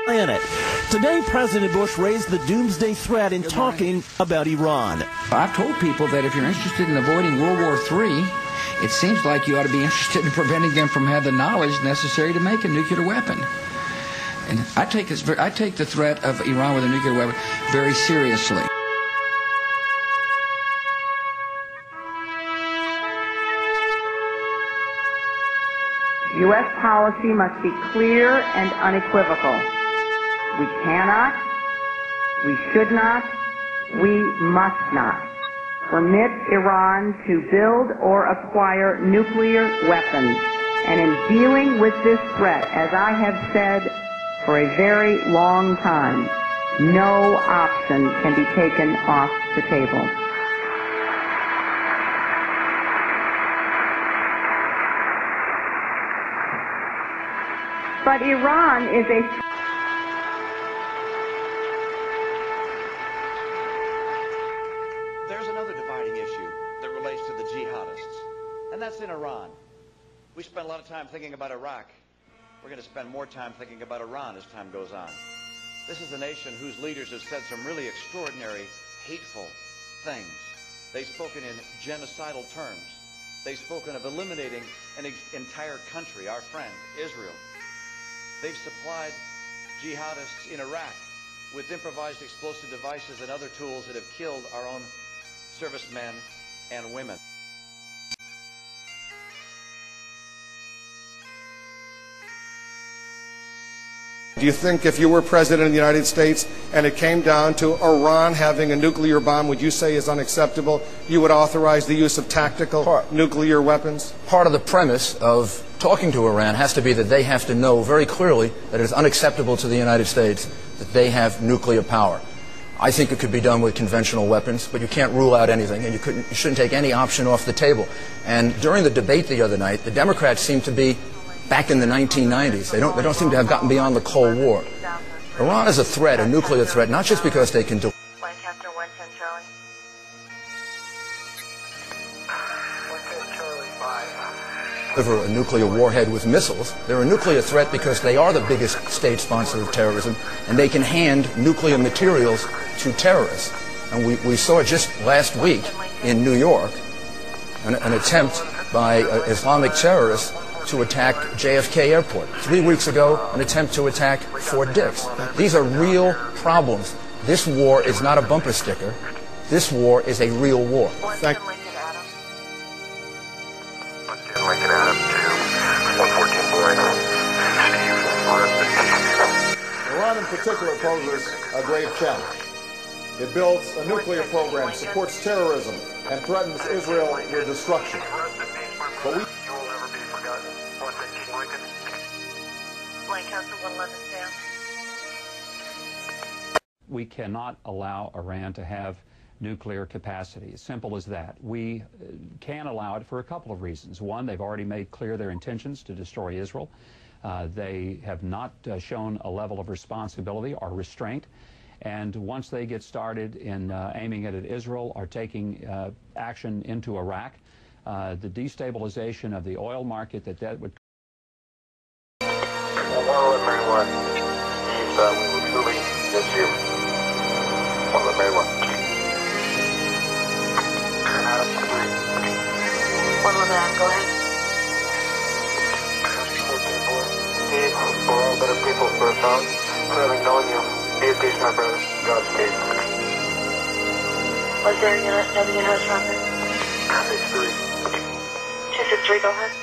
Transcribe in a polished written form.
planet. Today, President Bush raised the doomsday threat in talking about Iran. I've told people that if you're interested in avoiding World War III, it seems like you ought to be interested in preventing them from having the knowledge necessary to make a nuclear weapon. And I take the threat of Iran with a nuclear weapon very seriously. U.S. policy must be clear and unequivocal. We cannot, we should not, we must not permit Iran to build or acquire nuclear weapons. And in dealing with this threat, as I have said for a very long time, no option can be taken off the table. But Iran is There's another dividing issue that relates to the jihadists, and that's in Iran. We spent a lot of time thinking about Iraq. We're going to spend more time thinking about Iran as time goes on. This is a nation whose leaders have said some really extraordinary, hateful things. They've spoken in genocidal terms. They've spoken of eliminating an entire country, our friend, Israel. They've supplied jihadists in Iraq with improvised explosive devices and other tools that have killed our own servicemen and women. Do you think if you were president of the United States and it came down to Iran having a nuclear bomb, would you say is unacceptable? You would authorize the use of tactical nuclear weapons? Part of the premise of talking to Iran has to be that they have to know very clearly that it is unacceptable to the United States that they have nuclear power. I think it could be done with conventional weapons, but you can't rule out anything, and you shouldn't take any option off the table. And during the debate the other night, the Democrats seem to be back in the 1990s. They don't seem to have gotten beyond the Cold War. Iran is a threat, a nuclear threat, not just because they can Lancaster 110 Charlie. 110 Charlie 5. deliver a nuclear warhead with missiles. They're a nuclear threat because they are the biggest state sponsor of terrorism, and they can hand nuclear materials to terrorists. And we saw just last week in New York an attempt by Islamic terrorists to attack JFK Airport. 3 weeks ago, an attempt to attack Fort Dix. These are real problems. This war is not a bumper sticker. This war is a real war. Thank you. Lincoln Adam to 114 Boyd. Iran in particular poses a grave challenge. It builds a nuclear program, supports terrorism, and threatens Israel with destruction. But we... Lancaster 111 down. We cannot allow Iran to have nuclear capacity. As simple as that. We can allow it for a couple of reasons. One, they've already made clear their intentions to destroy Israel. They have not shown a level of responsibility or restraint. And once they get started in aiming it at Israel or taking action into Iraq, the destabilization of the oil market that would... 111 Mary 1. He's moving this year. 111 Mary 1. Adam 111 Adam, go ahead. 14-4. Steve, for all better people for a song, for having known you. Be at peace, my brother. Godspeed. Was there any house robbery? 6-3. 263, go ahead.